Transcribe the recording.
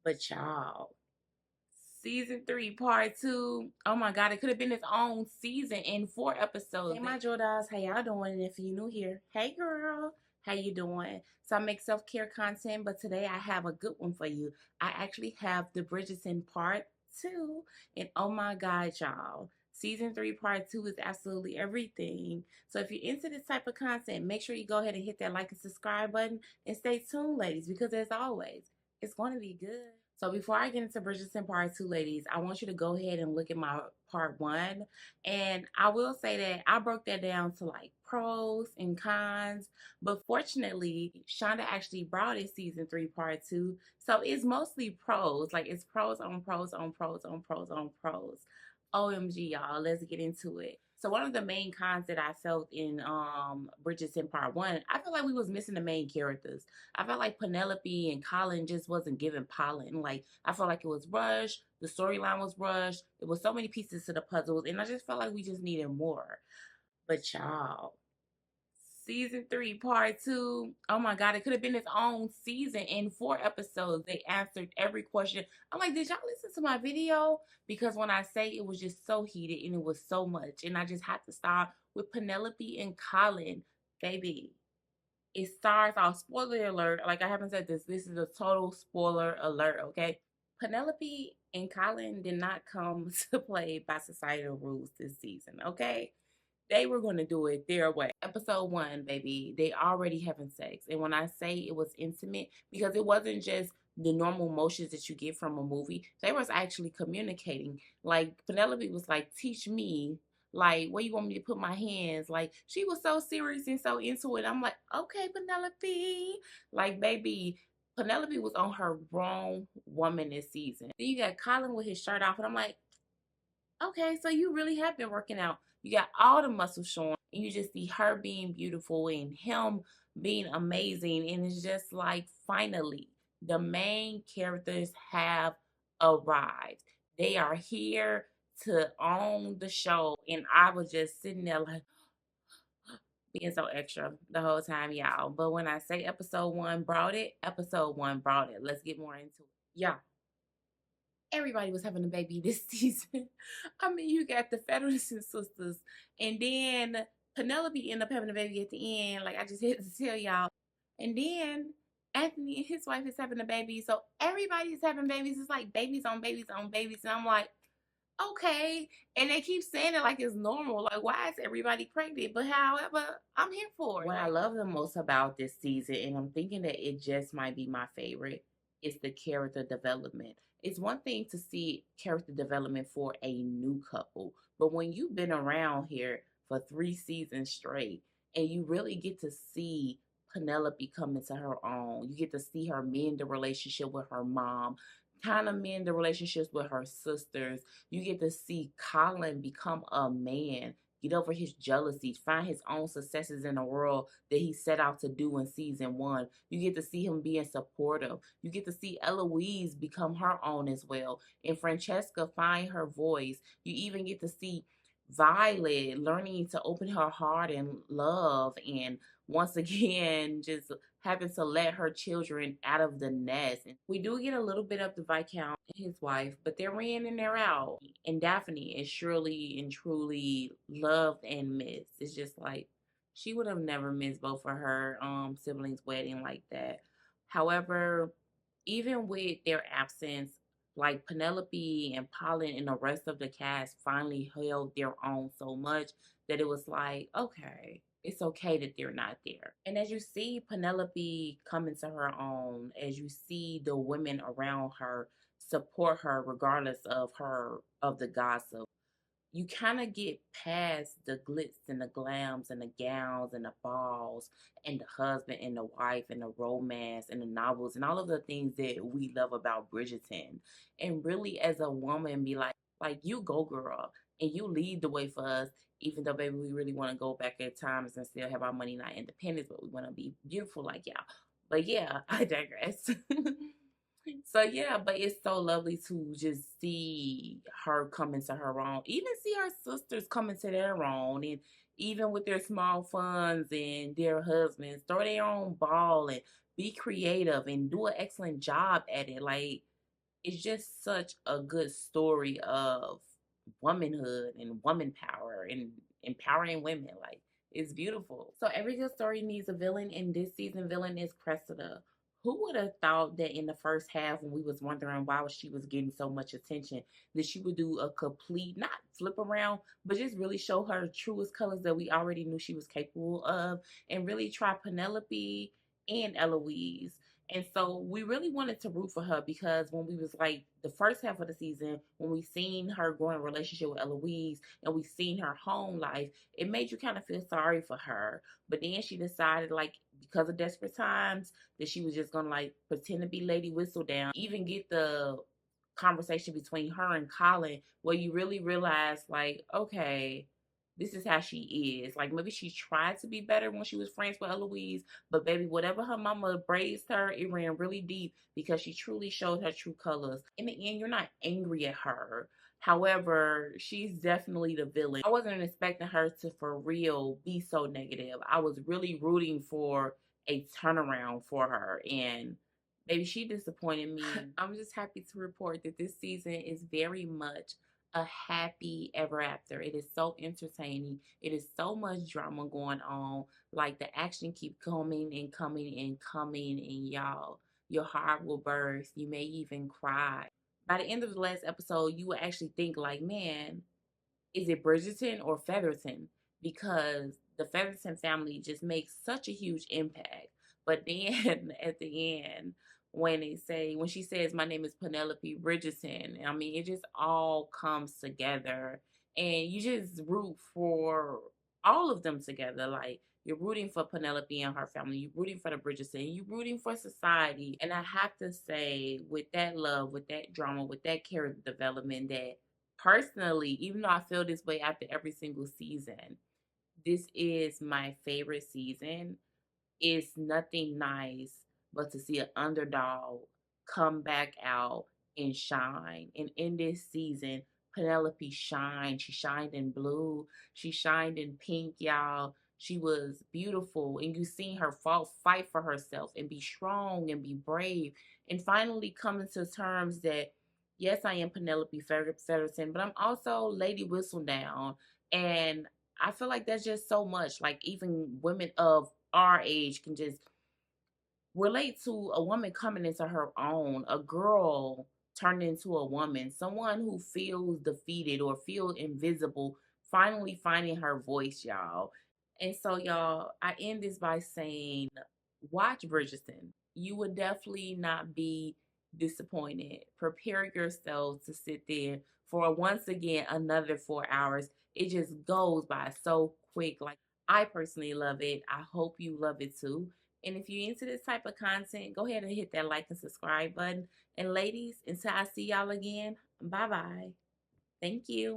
But y'all, season 3, part 2. Oh my god, it could have been its own season in 4 episodes. Hey my Joe dolls, how y'all doing? And if you new here, hey girl, how you doing? So I make self-care content, but today I have a good one for you. I actually have the Bridgerton part 2. And oh my god, y'all. Season 3, part 2 is absolutely everything. So if you're into this type of content, make sure you go ahead and hit that like and subscribe button and stay tuned, ladies, because as always, it's going to be good. So before I get into Bridgerton Part 2, ladies, I want you to go ahead and look at my Part 1. And I will say that I broke that down to like pros and cons. But fortunately, Shonda actually brought it Season 3, Part 2. So it's mostly pros. Like it's pros on pros on pros on pros on pros. OMG, y'all. Let's get into it. So one of the main cons that I felt in Bridgerton Part 1, I feel like we was missing the main characters. I felt like Penelope and Colin just wasn't giving Polin. Like I felt like it was rushed. The storyline was rushed. There was so many pieces to the puzzles, and I just felt like we just needed more. But y'all, season 3, part 2. Oh my god, it could have been its own season in 4 episodes. They answered every question. I'm like, did y'all listen to my video? Because when I say it was just so heated and it was so much, and I just had to start with Penelope and Colin, baby. It stars off, spoiler alert, like I haven't said this, this is a total spoiler alert, okay? Penelope and Colin did not come to play by societal rules this season, okay? They were going to do it their way. Episode 1, baby, they already having sex. And when I say it was intimate, because it wasn't just the normal motions that you get from a movie, they was actually communicating. Like Penelope was like, teach me, like, where you want me to put my hands? Like, she was so serious and so into it. I'm like, okay, Penelope. Like, baby, Penelope was on her grown woman this season. Then you got Colin with his shirt off, and I'm like, okay, so you really have been working out. You got all the muscles showing, and you just see her being beautiful and him being amazing. And it's just like, finally, the main characters have arrived. They are here to own the show. And I was just sitting there like, being so extra the whole time, y'all. But when I say episode 1 brought it, episode 1 brought it. Let's get more into it. Y'all, everybody was having a baby this season. I mean, you got the Federation sisters, and then Penelope ended up having a baby at the end. Like I just had to tell y'all. And then Anthony and his wife is having a baby. So everybody's having babies. It's like babies on babies on babies. And I'm like, okay. And they keep saying it like it's normal. Like, why is everybody pregnant? But however, I'm here for it. What I love the most about this season, and I'm thinking that it just might be my favorite, is the character development. It's one thing to see character development for a new couple, but when you've been around here for 3 seasons straight and you really get to see Penelope come into her own, you get to see her mend the relationship with her mom, kind of mend the relationships with her sisters. You get to see Colin become a man, get over his jealousy, find his own successes in the world that he set out to do in season 1. You get to see him being supportive. You get to see Eloise become her own as well. And Francesca find her voice. You even get to see Violet learning to open her heart and love, and once again just having to let her children out of the nest. And we do get a little bit of the Viscount and his wife, but they're in and they're out. And Daphne is surely and truly loved and missed. It's just like she would have never missed both of her siblings' wedding like that. However, even with their absence, like Penelope and Polin and the rest of the cast finally held their own so much that it was like, okay, it's okay that they're not there. And as you see Penelope come into her own, as you see the women around her support her regardless of the gossip, you kind of get past the glitz and the glams and the gowns and the balls and the husband and the wife and the romance and the novels and all of the things that we love about Bridgerton. And really, as a woman, be like you go, girl, and you lead the way for us. Even though, baby, we really want to go back at times and still have our money, not independence, but we want to be beautiful like y'all. But yeah, I digress. So yeah, but it's so lovely to just see her come into her own, even see her sisters come into their own, and even with their small funds and their husbands, throw their own ball and be creative and do an excellent job at it. Like It's just such a good story of womanhood and woman power and empowering women. Like, it's beautiful. So every good story needs a villain, and this season villain is Cressida. Who would have thought that in the first half, when we was wondering why she was getting so much attention, that she would do a complete, not flip around, but just really show her truest colors that we already knew she was capable of, and really try Penelope and Eloise. And so we really wanted to root for her because when we was like the first half of the season, when we seen her growing a relationship with Eloise and we seen her home life, it made you kind of feel sorry for her. But then she decided, like, because of desperate times, that she was just gonna like pretend to be Lady Whistledown. Even get the conversation between her and Colin where you really realize, like, okay, this is how she is. Like, maybe she tried to be better when she was friends with Eloise, but baby, whatever her mama raised her, it ran really deep because she truly showed her true colors. In the end, you're not angry at her. However, she's definitely the villain. I wasn't expecting her to for real be so negative. I was really rooting for a turnaround for her, and maybe she disappointed me. I'm just happy to report that this season is very much a happy ever after. It is so entertaining. It is so much drama going on. Like, the action keep coming and coming and coming, and y'all, your heart will burst. You may even cry. By the end of the last episode, you will actually think like, man, is it Bridgerton or Featherton? Because the Featherton family just makes such a huge impact. But then at the end, when she says, my name is Penelope Bridgerton, I mean, it just all comes together. And you just root for all of them together. Like, you're rooting for Penelope and her family. You're rooting for the Bridgerton. You're rooting for society. And I have to say, with that love, with that drama, with that character development, that personally, even though I feel this way after every single season, this is my favorite season. It's nothing nice but to see an underdog come back out and shine. And in this season, Penelope shined. She shined in blue. She shined in pink, y'all. She was beautiful. And you seen her fight for herself and be strong and be brave. And finally coming to terms that, yes, I am Penelope Featherton, but I'm also Lady Whistledown. And I feel like that's just so much. Like, even women of our age can just relate to a woman coming into her own, a girl turning into a woman, someone who feels defeated or feels invisible, finally finding her voice, y'all. And so, y'all, I end this by saying, watch Bridgerton. You would definitely not be disappointed. Prepare yourself to sit there for once again another 4 hours. It just goes by so quick. Like, I personally love it. I hope you love it too. And if you're into this type of content, go ahead and hit that like and subscribe button. And ladies, until I see y'all again, bye bye. Thank you.